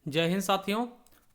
जय हिंद साथियों।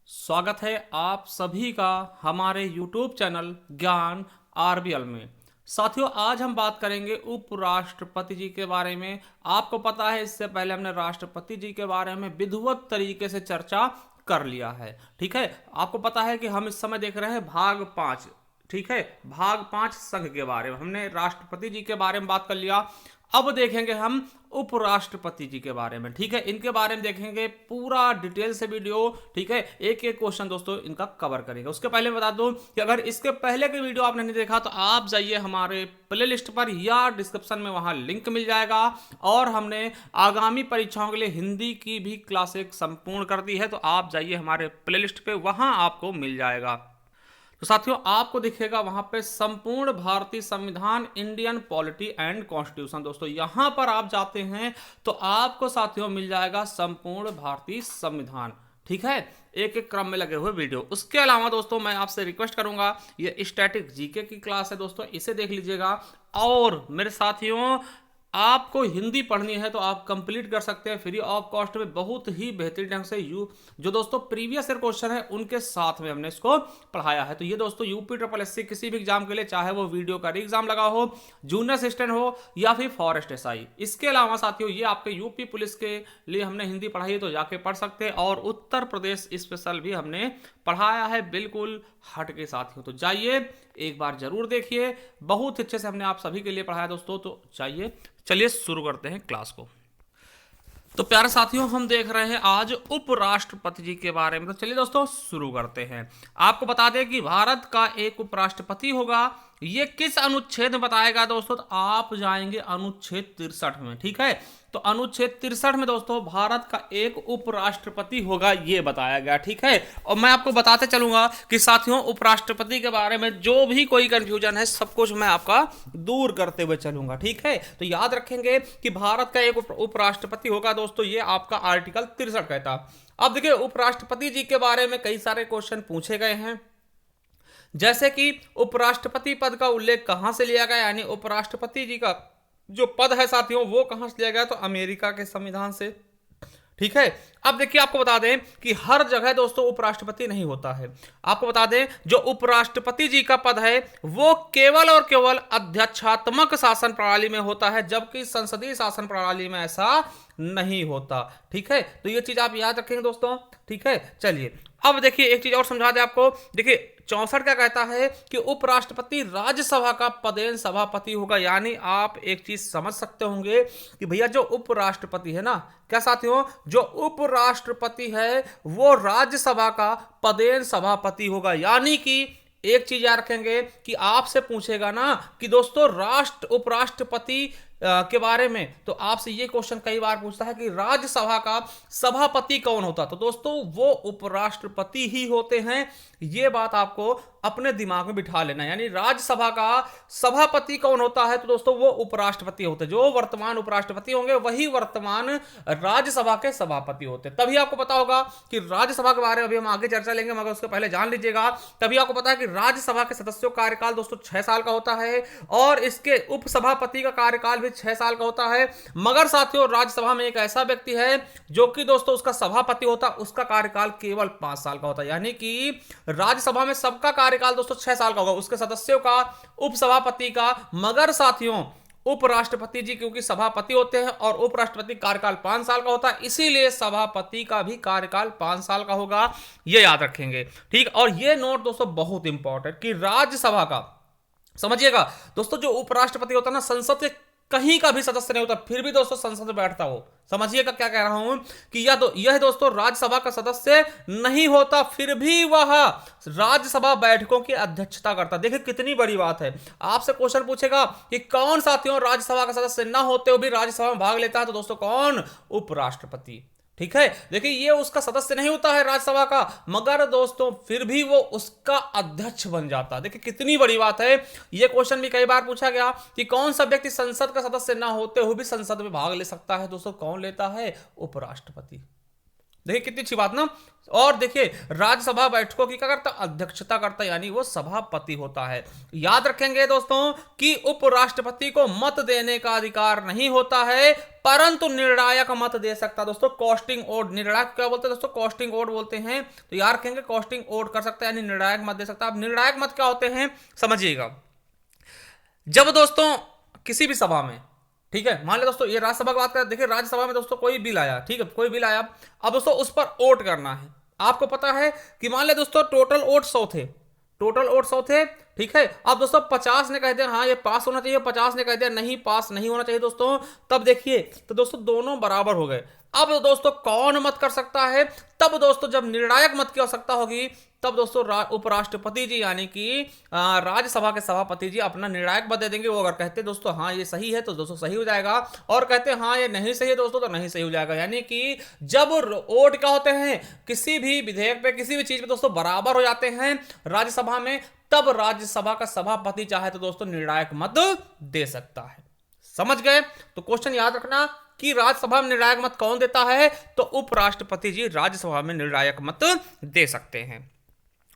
स्वागत है आप सभी का हमारे YouTube चैनल ज्ञान आरबीएल में। साथियों, आज हम बात करेंगे उपराष्ट्रपति जी के बारे में। आपको पता है, इससे पहले हमने राष्ट्रपति जी के बारे में विधिवत तरीके से चर्चा कर लिया है। ठीक है, आपको पता है कि हम इस समय देख रहे हैं भाग 5। ठीक है, भाग 5 संघ के बारे में हमने राष्ट्रपति जी के बारे में बात कर लिया। अब देखेंगे हम उपराष्ट्रपति जी के बारे में। ठीक है, इनके बारे में देखेंगे पूरा डिटेल से वीडियो। ठीक है, एक एक क्वेश्चन दोस्तों इनका कवर करेंगे। उसके पहले बता दूं कि अगर इसके पहले के वीडियो आपने नहीं देखा तो आप जाइए हमारे प्ले लिस्ट पर या डिस्क्रिप्शन में, वहां लिंक मिल जाएगा। और हमने आगामी परीक्षाओं के लिए हिंदी की भी क्लासें संपूर्ण कर दी है, तो आप जाइए हमारे प्ले लिस्ट पे, वहां आपको मिल जाएगा। तो साथियों, आपको दिखेगा वहां पे संपूर्ण भारतीय संविधान, इंडियन पॉलिटी एंड कॉन्स्टिट्यूशन। दोस्तों यहां पर आप जाते हैं तो आपको साथियों मिल जाएगा संपूर्ण भारतीय संविधान। ठीक है, एक एक क्रम में लगे हुए वीडियो। उसके अलावा दोस्तों मैं आपसे रिक्वेस्ट करूंगा, ये स्टैटिक जीके की क्लास है दोस्तों, इसे देख लीजिएगा। और मेरे साथियों, आपको हिंदी पढ़नी है तो आप कंप्लीट कर सकते हैं फ्री ऑफ कॉस्ट में, बहुत ही बेहतरीन ढंग से। जो दोस्तों प्रीवियस ईयर क्वेश्चन है उनके साथ में हमने इसको पढ़ाया है। तो ये दोस्तों यूपी ट्रिपल एससी किसी भी एग्जाम के लिए, चाहे वो वीडियो का एग्जाम लगा हो, जूनियर असिस्टेंट हो या फिर फॉरेस्ट एसआई। इसके अलावा साथियों ये आपके यूपी पुलिस के लिए हमने हिंदी पढ़ाई है, तो जाके पढ़ सकते हैं। और उत्तर प्रदेश स्पेशल भी हमने पढ़ाया है, बिल्कुल हट के साथियों। तो जाइए एक बार जरूर देखिए, बहुत अच्छे से हमने आप सभी के लिए पढ़ाया दोस्तों। तो जाइए, चलिए शुरू करते हैं क्लास को। तो प्यारे साथियों, हम देख रहे हैं आज उपराष्ट्रपति जी के बारे में। तो चलिए दोस्तों शुरू करते हैं। आपको बता दें कि भारत का एक उपराष्ट्रपति होगा। ये किस अनुच्छेद में बताएगा दोस्तों? तो आप जाएंगे अनुच्छेद 63 में। ठीक है, तो अनुच्छेद 63 में दोस्तों भारत का एक उपराष्ट्रपति होगा, ये बताया गया। ठीक है, और मैं आपको बताते चलूंगा कि साथियों उपराष्ट्रपति के बारे में जो भी कोई कंफ्यूजन है, सब कुछ मैं आपका दूर करते हुए चलूंगा। ठीक है, तो याद रखेंगे कि भारत का एक उपराष्ट्रपति होगा दोस्तों, ये आपका आर्टिकल 63 कहता। अब देखिए, उपराष्ट्रपति जी के बारे में कई सारे क्वेश्चन पूछे गए हैं, जैसे कि उपराष्ट्रपति पद का उल्लेख कहां से लिया गया, यानी उपराष्ट्रपति जी का जो पद है साथियों वो कहां से लिया गया? तो अमेरिका के संविधान से। ठीक है, अब देखिए आपको बता दें कि हर जगह दोस्तों उपराष्ट्रपति नहीं होता है। आपको बता दें जो उपराष्ट्रपति जी का पद है वो केवल और केवल अध्यक्षात्मक शासन प्रणाली में होता है, जबकि संसदीय शासन प्रणाली में ऐसा नहीं होता। ठीक है, तो ये चीज आप याद रखेंगे दोस्तों। ठीक है, चलिए अब देखिए एक चीज और समझा दे आपको। देखिए 64 क्या कहता है कि उपराष्ट्रपति राज्यसभा का पदेन सभापति होगा। यानी आप एक चीज समझ सकते होंगे कि भैया जो उपराष्ट्रपति है ना, क्या साथियों, जो उपराष्ट्रपति है वो राज्यसभा का पदेन सभापति होगा। यानी कि एक चीज याद रखेंगे कि आपसे पूछेगा ना कि दोस्तों उपराष्ट्रपति के बारे में, तो आपसे ये क्वेश्चन कई बार पूछता है कि राज्यसभा का सभापति कौन होता? तो दोस्तों वो उपराष्ट्रपति ही होते हैं। ये बात आपको अपने दिमाग में बिठा लेना। यानी राज्यसभा का सभापति कौन होता है? तो दोस्तों वो उपराष्ट्रपति होते हैं। जो वर्तमान उपराष्ट्रपति होंगे वही वर्तमान राज्यसभा के सभापति होते हैं। तभी आपको पता होगा कि राज्यसभा के बारे में अभी हम आगे चर्चा लेंगे, मगर उसके पहले जान लीजिएगा। तभी आपको पता है कि राज्यसभा के सदस्यों का कार्यकाल दोस्तों 6 साल का होता है, और इसके उपसभापति का कार्यकाल 6 साल का होता है। मगर साथियों राज्यसभा में एक ऐसा व्यक्ति है जो कि दोस्तों उसका सभापति होता है, उसका कार्यकाल केवल 5 साल का होता है। यानी कि राज्यसभा में सबका कार्यकाल दोस्तों 6 साल का होगा, उसके सदस्यों का, उपसभापति का। मगर साथियों उपराष्ट्रपति जी क्योंकि सभापति होते हैं और उपराष्ट्रपति कार्यकाल 5 साल का होता है, इसीलिए सभापति का भी कार्यकाल 5 साल का होगा। यह याद रखेंगे। ठीक, और यह नोट दोस्तों बहुत इंपॉर्टेंट कि राज्यसभा का, समझिएगा दोस्तों, जो उपराष्ट्रपति होता है ना, संसद के कहीं का भी सदस्य नहीं होता, फिर भी दोस्तों संसद में बैठता हो। समझिएगा क्या कह रहा हूं कि यह दोस्तों राज्यसभा का सदस्य नहीं होता, फिर भी वह राज्यसभा बैठकों की अध्यक्षता करता। देखिए कितनी बड़ी बात है। आपसे क्वेश्चन पूछेगा कि कौन साथियों राज्यसभा का सदस्य न होते हुए भी राज्यसभा में भाग लेता है? तो दोस्तों कौन? उपराष्ट्रपति। ठीक है, देखिए ये उसका सदस्य नहीं होता है राज्यसभा का, मगर दोस्तों फिर भी वो उसका अध्यक्ष बन जाता है। देखिए कितनी बड़ी बात है। ये क्वेश्चन भी कई बार पूछा गया कि कौन सा व्यक्ति संसद का सदस्य ना होते हुए भी संसद में भाग ले सकता है? दोस्तों कौन लेता है? उपराष्ट्रपति। देखिए कितनी अच्छी बात ना। और देखिए राज्यसभा बैठकों की क्या करता, अध्यक्षता करता, यानी वो सभापति होता है। याद रखेंगे दोस्तों कि उपराष्ट्रपति को मत देने का अधिकार नहीं होता है, परंतु निर्णायक मत दे सकता है। दोस्तों कॉस्टिंग वोट, निर्णायक क्या बोलते हैं दोस्तों, कॉस्टिंग वोट बोलते हैं। तो याद रखेंगे कॉस्टिंग वोट कर सकता है, यानी निर्णायक मत दे सकता है। अब निर्णायक मत क्या होते हैं समझिएगा। जब दोस्तों किसी भी सभा में, ठीक है, मान लो दोस्तों ये राज्यसभा की बात करें, देखिए राज्यसभा में दोस्तों कोई बिल आया, ठीक है, कोई बिल आया, अब दोस्तों उस पर वोट करना है। आपको पता है कि मान ले दोस्तों टोटल वोट 100 थे, टोटल वोट 100 थे, ठीक है। अब दोस्तों 50 ने कह दिया हाँ ये पास होना चाहिए, 50 ने कह दिया नहीं पास नहीं होना चाहिए दोस्तों, तब देखिए तो दोस्तों दोनों बराबर हो गए। अब दोस्तों कौन मत कर सकता है, तब दोस्तों जब निर्णायक मत की आवश्यकता होगी, तब दोस्तों उपराष्ट्रपति जी यानी कि राज्यसभा के सभापति जी अपना निर्णायक मत दे देंगे। वो अगर कहते दोस्तों हाँ ये सही है तो दोस्तों सही हो जाएगा, और कहते हाँ ये नहीं सही है दोस्तों तो नहीं सही हो जाएगा। यानी कि जब वोट क्या होते हैं किसी भी विधेयक पे, किसी भी चीज पे दोस्तों बराबर हो जाते हैं राज्यसभा में, तब राज्यसभा का सभापति चाहे तो दोस्तों निर्णायक मत दे सकता है। समझ गए? तो क्वेश्चन याद रखना कि राज्यसभा में निर्णायक मत कौन देता है, तो उपराष्ट्रपति जी राज्यसभा में निर्णायक मत दे सकते हैं,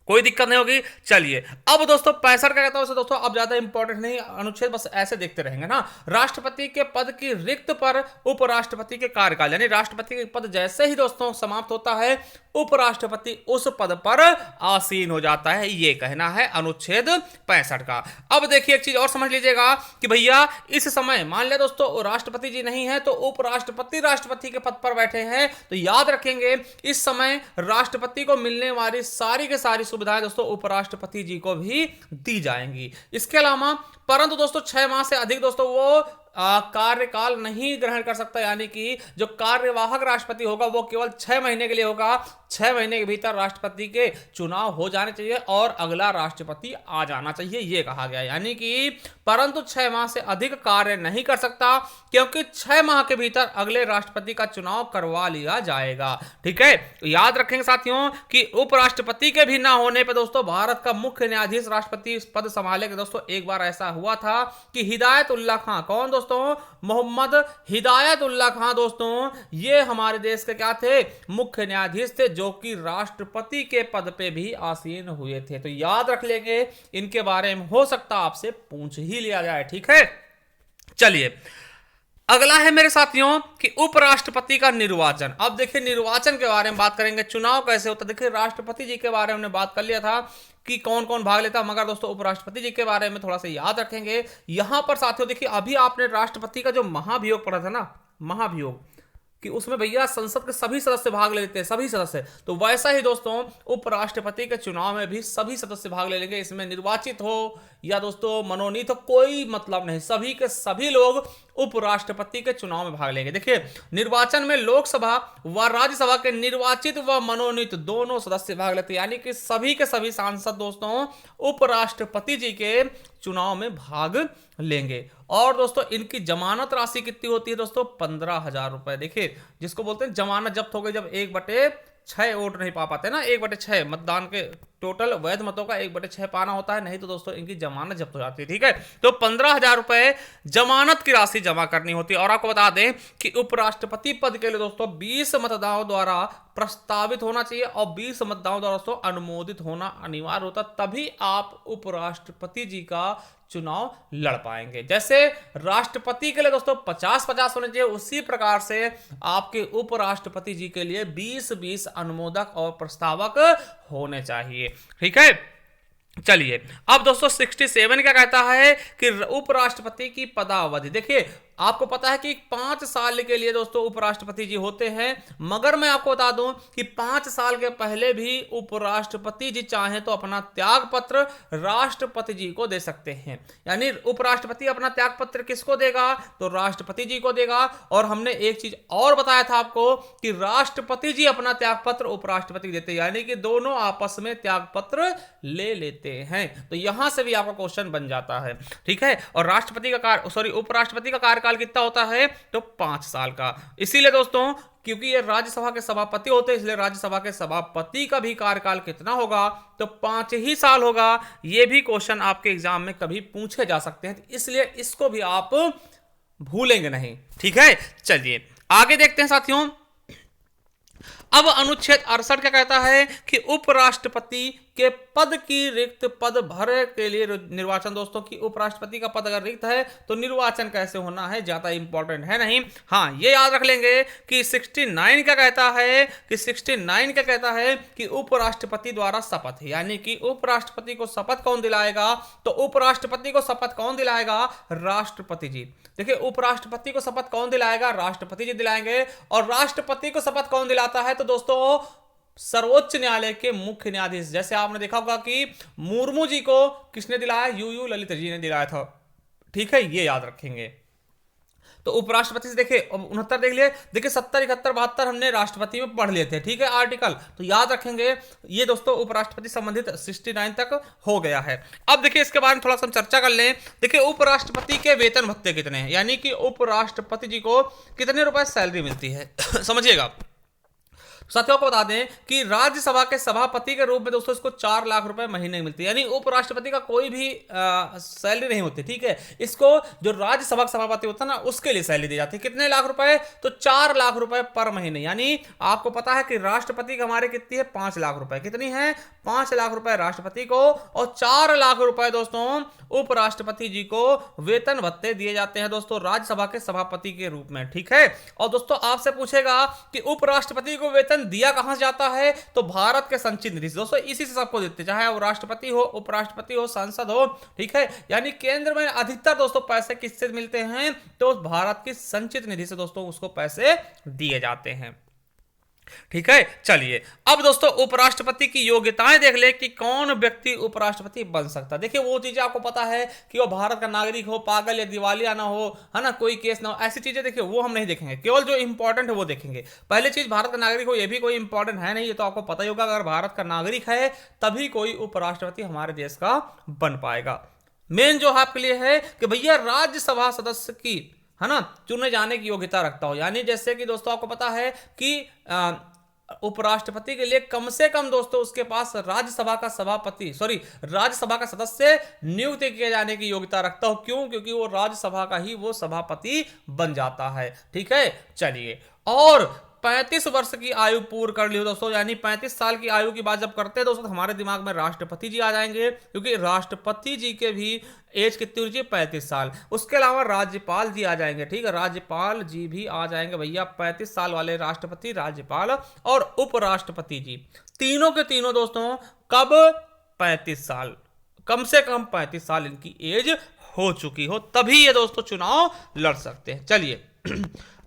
कोई दिक्कत नहीं होगी। चलिए अब दोस्तों 65 का कहता हूं दोस्तों, अब ज्यादा इंपॉर्टेंट नहीं अनुच्छेद, बस ऐसे देखते रहेंगे ना। राष्ट्रपति के पद की रिक्त पर उपराष्ट्रपति के कार्यकाल, यानी राष्ट्रपति के पद जैसे ही दोस्तों समाप्त होता है, उपराष्ट्रपति उस पद पर आसीन हो जाता है, ये कहना है अनुच्छेद 65 का। अब देखिए एक चीज और समझ लीजिएगा कि भैया इस समय मान लिया दोस्तों राष्ट्रपति जी नहीं है तो उपराष्ट्रपति राष्ट्रपति के पद पर बैठे हैं, तो याद रखेंगे इस समय राष्ट्रपति को मिलने वाली सारी के सारी सुविधाएं दोस्तों उपराष्ट्रपति जी को भी दी जाएंगी। इसके अलावा परंतु दोस्तों 6 माह से अधिक दोस्तों वो कार्यकाल नहीं ग्रहण कर सकता, यानी कि जो कार्यवाहक राष्ट्रपति होगा वो केवल 6 महीने के लिए होगा। 6 महीने के भीतर राष्ट्रपति के चुनाव हो जाने चाहिए और अगला राष्ट्रपति आ जाना चाहिए, ये कहा गया। यानी कि परंतु 6 माह से अधिक कार्य नहीं कर सकता, क्योंकि 6 माह के भीतर अगले राष्ट्रपति का चुनाव करवा लिया जाएगा। ठीक है, तो याद रखेंगे साथियों कि उपराष्ट्रपति के भी ना होने पर दोस्तों भारत का मुख्य न्यायाधीश राष्ट्रपति पद संभालेगा। दोस्तों एक बार ऐसा हुआ था कि हिदायतुल्लाह खां, कौन दोस्तों, मोहम्मद हिदायतुल्लाह खां दोस्तों, ये हमारे देश के क्या थे, मुख्य न्यायाधीश थे, जो कि राष्ट्रपति के पद पे भी आसीन हुए थे। तो याद रख लेंगे, इनके बारे में हो सकता आपसे पूछ ही लिया जाए। ठीक है, चलिए अगला है मेरे साथियों कि उपराष्ट्रपति का निर्वाचन। अब देखिए निर्वाचन के बारे में बात करेंगे, चुनाव कैसे होता है। देखिए राष्ट्रपति जी के बारे में हमने बात कर लिया था कि कौन कौन भाग लेता, मगर दोस्तों उपराष्ट्रपति जी के बारे में थोड़ा सा याद रखेंगे। यहां पर साथियों देखिए अभी आपने राष्ट्रपति का जो महाभियोग पढ़ा था ना, महाभियोग, कि उसमें भैया संसद के सभी सदस्य भाग ले लेते हैं, सभी सदस्य, तो वैसा ही दोस्तों उपराष्ट्रपति के चुनाव में भी सभी सदस्य भाग ले लेंगे। इसमें निर्वाचित हो या दोस्तों मनोनीत हो कोई मतलब नहीं, सभी के सभी लोग उपराष्ट्रपति के चुनाव में भाग लेंगे। देखिए निर्वाचन में लोकसभा व राज्यसभा के निर्वाचित व मनोनीत दोनों सदस्य भाग लेते हैं, यानी कि सभी के सभी सांसद दोस्तों उपराष्ट्रपति जी के चुनाव में भाग लेंगे। और दोस्तों इनकी जमानत राशि कितनी होती है दोस्तों, 15,000 रुपए। देखिए जिसको बोलते हैं जमानत जब्त हो गई, जब 1/6 वोट नहीं पा पाते ना, 1/6 मतदान के टोटल वैध मतों का 1/6 पाना होता है, नहीं तो दोस्तों इनकी जमानत जब्त हो जाती है। ठीक है, तो 15,000 रुपए जमानत की राशि जमा करनी होती है। और आपको बता दें कि उपराष्ट्रपति पद के लिए दोस्तों 20 मतदाताओं द्वारा प्रस्तावित होना चाहिए और 20 मतदाताओं द्वारा दोस्तों अनुमोदित होना अनिवार्य होता, तभी आप उपराष्ट्रपति जी का चुनाव लड़ पाएंगे। जैसे राष्ट्रपति के लिए दोस्तों 50-50 होने चाहिए, उसी प्रकार से आपके उपराष्ट्रपति जी के लिए 20-20 अनुमोदक और प्रस्तावक होने चाहिए। ठीक है, चलिए अब दोस्तों 67 क्या कहता है कि उपराष्ट्रपति की पदावधि। देखिए आपको पता है कि 5 साल के लिए दोस्तों उपराष्ट्रपति जी होते हैं, मगर मैं आपको बता दूं कि 5 साल के पहले भी उपराष्ट्रपति जी चाहें तो अपना त्याग पत्र राष्ट्रपति जी को दे सकते हैं। यानी उपराष्ट्रपति अपना त्याग पत्र किसको देगा, तो राष्ट्रपति जी को देगा। और हमने एक चीज और बताया था आपको कि राष्ट्रपति जी अपना त्याग पत्र उपराष्ट्रपति देते हैं, यानी कि दोनों आपस में त्याग पत्र ले लेते हैं। तो यहां से भी आपका क्वेश्चन बन जाता है। ठीक है, और राष्ट्रपति का उपराष्ट्रपति का कार्यकाल कितना होता है, तो 5 साल का। इसीलिए दोस्तों क्योंकि ये राज्यसभा के सभापति होते हैं, इसलिए राज्यसभा के सभापति का भी कार्यकाल कितना होगा, तो 5 ही साल होगा। ये भी क्वेश्चन आपके एग्जाम में कभी पूछे जा सकते हैं, इसलिए इसको भी आप भूलेंगे नहीं। ठीक है, चलिए आगे देखते हैं साथियों। अब अनुच्छेद 68 क्या कहता है कि उपराष्ट्रपति के पद की रिक्त पद भरे के लिए निर्वाचन, दोस्तों की उपराष्ट्रपति का पद अगर रिक्त है तो निर्वाचन कैसे होना है, ज्यादा इंपॉर्टेंट है नहीं। हाँ, ये याद रख लेंगे कि 69 क्या कहता है कि 69 क्या कहता है कि उपराष्ट्रपति द्वारा शपथ, यानी कि उपराष्ट्रपति को शपथ कौन दिलाएगा, तो उपराष्ट्रपति को शपथ कौन दिलाएगा, राष्ट्रपति जी। देखिए, उपराष्ट्रपति को शपथ कौन दिलाएगा, राष्ट्रपति जी दिलाएंगे। और राष्ट्रपति को शपथ कौन दिलाता है, तो दोस्तों सर्वोच्च न्यायालय के मुख्य न्यायाधीश। जैसे आपने देखा होगा कि मुर्मू जी को किसने दिलाया, यूयू ललित जी ने दिलाया था। ठीक है, ये याद रखेंगे। तो उपराष्ट्रपति से देखिए 69 देख लिए, देखिए 70, 71, 72 हमने राष्ट्रपति में पढ़ लिए थे। ठीक है, आर्टिकल तो याद रखेंगे। ये दोस्तों उपराष्ट्रपति संबंधित 69 तक हो गया है। अब देखिए इसके बारे में थोड़ा सा हम चर्चा कर लें। देखिए उपराष्ट्रपति के वेतन भत्ते कितने हैं, यानी कि उपराष्ट्रपति जी को कितने रुपए सैलरी मिलती है समझिएगा। साथियों को बता दें कि राज्यसभा के सभापति के रूप में दोस्तों इसको 4 लाख रुपए महीने मिलती है, यानी उपराष्ट्रपति का कोई भी सैलरी नहीं होती। ठीक है, इसको जो राज्यसभा का सभापति होता है ना, उसके लिए सैलरी दी जाती है। कितने लाख रुपए, तो 4 लाख रुपए पर महीने। यानी आपको पता है कि राष्ट्रपति का हमारे कितनी है, 5 लाख रुपए। कितनी है, 5 लाख रुपए राष्ट्रपति को और 4 लाख रुपए दोस्तों उपराष्ट्रपति जी को वेतन भत्ते दिए जाते हैं दोस्तों, राज्यसभा के सभापति के रूप में। ठीक है, और दोस्तों आपसे पूछेगा कि उपराष्ट्रपति को वेतन दिया कहां से जाता है, तो भारत के संचित निधि से दोस्तों, इसी से सबको देते, चाहे वो राष्ट्रपति हो, उपराष्ट्रपति हो, सांसद हो। ठीक है, यानी केंद्र में अधिकतर दोस्तों पैसे किससे मिलते हैं, तो भारत की संचित निधि से दोस्तों उसको पैसे दिए जाते हैं। ठीक है, चलिए अब दोस्तों उपराष्ट्रपति की योग्यताएं देख ले कि कौन व्यक्ति उपराष्ट्रपति बन सकता है। देखिए वो चीजें आपको पता है कि वो भारत का नागरिक हो, पागल या दिवालिया ना हो, है ना, कोई केस ना हो, ऐसी चीजें देखिए वो हम नहीं देखेंगे, केवल जो इंपॉर्टेंट है वो देखेंगे। पहली चीज भारत का नागरिक हो, ये भी कोई इंपॉर्टेंट है नहीं, ये तो आपको पता ही होगा। अगर भारत का नागरिक है तभी कोई उपराष्ट्रपति हमारे देश का बन पाएगा। मेन जो आपके लिए है कि भैया राज्यसभा सदस्य की, है ना, चुने जाने की योग्यता रखता हो। यानी जैसे कि दोस्तों आपको पता है कि उपराष्ट्रपति के लिए कम से कम दोस्तों उसके पास राज्यसभा का सदस्य नियुक्त किए जाने की योग्यता रखता हो। क्यों, क्योंकि वो राज्यसभा का ही वो सभापति बन जाता है। ठीक है, चलिए, और 35 वर्ष की आयु पूर्ण कर ली हो दोस्तों, यानी 35 साल की आयु की बात जब करते हैं दोस्तों, हमारे दिमाग में राष्ट्रपति जी आ जाएंगे, क्योंकि राष्ट्रपति जी के भी एज कितनी होनी चाहिए, 35 साल। उसके अलावा राज्यपाल जी आ जाएंगे। ठीक है, राज्यपाल जी भी आ जाएंगे भैया, 35 साल वाले राष्ट्रपति, राज्यपाल और उपराष्ट्रपति जी, तीनों के तीनों दोस्तों कब, 35 साल, कम से कम 35 साल इनकी एज हो चुकी हो, तभी ये दोस्तों चुनाव लड़ सकते हैं। चलिए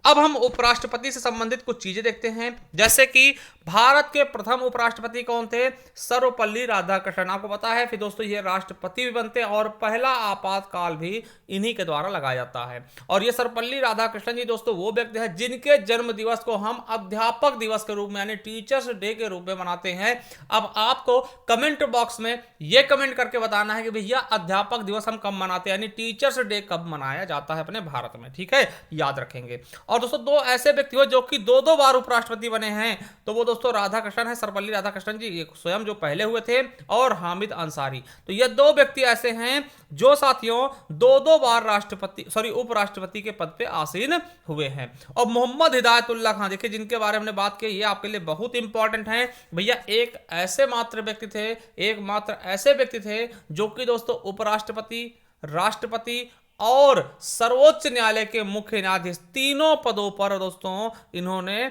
अब हम उपराष्ट्रपति से संबंधित कुछ चीजें देखते हैं, जैसे कि भारत के प्रथम उपराष्ट्रपति कौन थे, सर्वपल्ली राधाकृष्णन। आपको पता है, फिर दोस्तों ये राष्ट्रपति भी बनते हैं और पहला आपातकाल भी इन्हीं के द्वारा लगाया जाता है। और ये सर्वपल्ली राधाकृष्णन जी दोस्तों वो व्यक्ति हैं जिनके जन्म दिवस को हम अध्यापक दिवस के रूप में, यानी टीचर्स डे के रूप में मनाते हैं। अब आपको कमेंट बॉक्स में ये कमेंट करके बताना है कि भैया अध्यापक दिवस हम कब मनाते हैं, यानी टीचर्स डे कब मनाया जाता है अपने भारत में। ठीक है, याद रखेंगे। और दोस्तों दो ऐसे व्यक्ति हो जो कि दो बार उपराष्ट्रपति बने हैं, तो वो दोस्तों राधाकृष्णन है, सर्वपल्ली राधाकृष्णन जी ये स्वयं जो पहले हुए थे, और हामिद अंसारी। तो ये दो व्यक्ति ऐसे हैं जो साथियों दो बार उपराष्ट्रपति के पद पे आसीन हुए हैं। और मोहम्मद हिदायतुल्लाह खान, देखिए जिनके बारे में हमने बात की, ये आपके लिए बहुत इंपॉर्टेंट है भैया। एक मात्र ऐसे व्यक्ति थे जो कि दोस्तों उपराष्ट्रपति, राष्ट्रपति और सर्वोच्च न्यायालय के मुख्य न्यायाधीश, तीनों पदों पर दोस्तों इन्होंने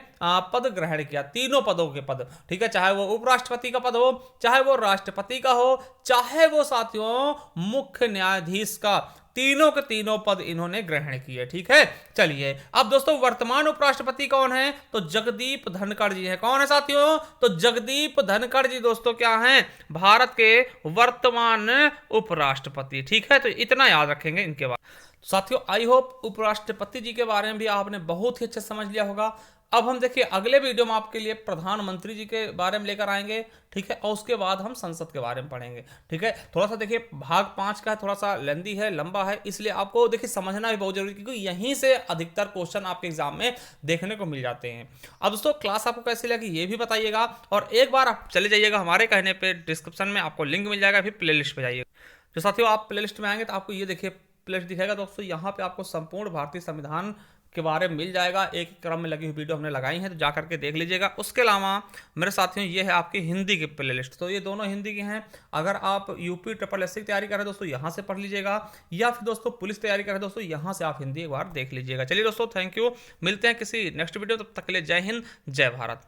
पद ग्रहण किया, तीनों पदों के पद। ठीक है, चाहे वो उपराष्ट्रपति का पद हो, चाहे वो राष्ट्रपति का हो, चाहे वो साथियों मुख्य न्यायाधीश का, तीनों के तीनों पद इन्होंने ग्रहण किए। ठीक है, चलिए अब दोस्तों वर्तमान उपराष्ट्रपति कौन है, तो जगदीप धनखड़ जी है। कौन है साथियों, तो जगदीप धनखड़ जी दोस्तों क्या हैं, भारत के वर्तमान उपराष्ट्रपति। ठीक है, तो इतना याद रखेंगे इनके बारे में। साथियों आई होप उपराष्ट्रपति जी के बारे में भी आपने बहुत ही अच्छे समझ लिया होगा। अब हम देखिए अगले वीडियो में आपके लिए प्रधानमंत्री जी के बारे में लेकर आएंगे। ठीक है, और उसके बाद हम संसद के बारे में पढ़ेंगे। ठीक है, थोड़ा सा देखिए भाग 5 का है, थोड़ा सा लेंदी है, लंबा है, इसलिए आपको देखिए समझना भी बहुत जरूरी है, क्योंकि यहीं से अधिकतर क्वेश्चन आपके एग्जाम में देखने को मिल जाते हैं। अब दोस्तों क्लास आपको कैसी लगी ये भी बताइएगा, और एक बार आप चले जाइएगा हमारे कहने पर डिस्क्रिप्शन में आपको लिंक मिल जाएगा, फिर प्ले लिस्ट पे जाइएगा। तो साथियों आप प्ले लिस्ट में आएंगे तो आपको ये देखिए प्ले लिस्ट दिखेगा दोस्तों, यहाँ पे आपको संपूर्ण भारतीय संविधान के बारे में मिल जाएगा। एक क्रम में लगी हुई वीडियो हमने लगाई है, तो जा करके देख लीजिएगा। उसके अलावा मेरे साथियों ये है आपकी हिंदी की प्लेलिस्ट, तो ये दोनों हिंदी की हैं। अगर आप यूपी ट्रिपल एस की तैयारी कर रहे हैं दोस्तों, यहाँ से पढ़ लीजिएगा, या फिर दोस्तों पुलिस तैयारी कर रहे हैं दोस्तों, यहाँ से आप हिंदी एक बार देख लीजिएगा। चलिए दोस्तों, थैंक यू, मिलते हैं किसी नेक्स्ट वीडियो, तब तक के लिए जय हिंद, जय भारत।